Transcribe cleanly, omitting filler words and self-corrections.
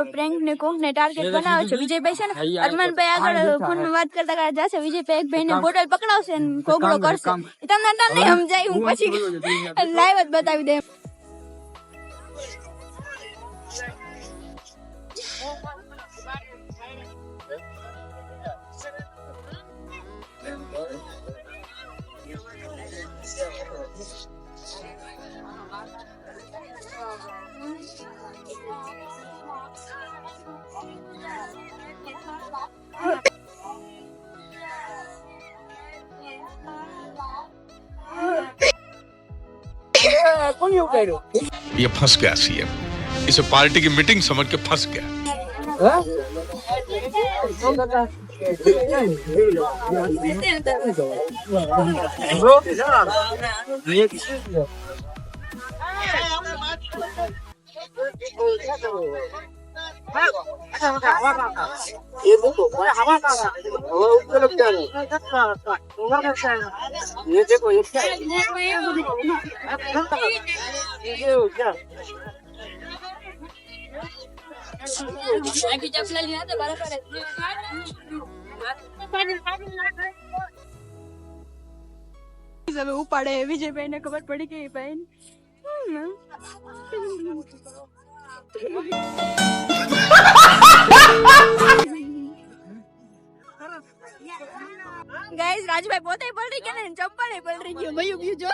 prank ને કોક ને target બનાવે છે વિજયભાઈ છે ને અરમાનભાઈ આગળ ફોનમાં વાત કરતા જશે વિજયભાઈ એક ભાઈ ને બોટલ પકડાવશે ને કોગળો કરશે તમને નહીં સમજાય હું પછી લાઈવ જ બતાવી દે ये फंस गया सीएम इसे पार्टी की मीटिंग समझ के फंस गया ये देखो हवा का ऊपर लग जा ये देखो ये क्या ये क्या अभी जब ले लिया तो बराबर है सब उपाड़े विजयભાઈ ને ખબર પડી ગઈ ભાઈ ગાઈસ રાજભાઈ પોતે પલટી ગયા ને ચપ્પલે પલટી ગયો ભયું બીજો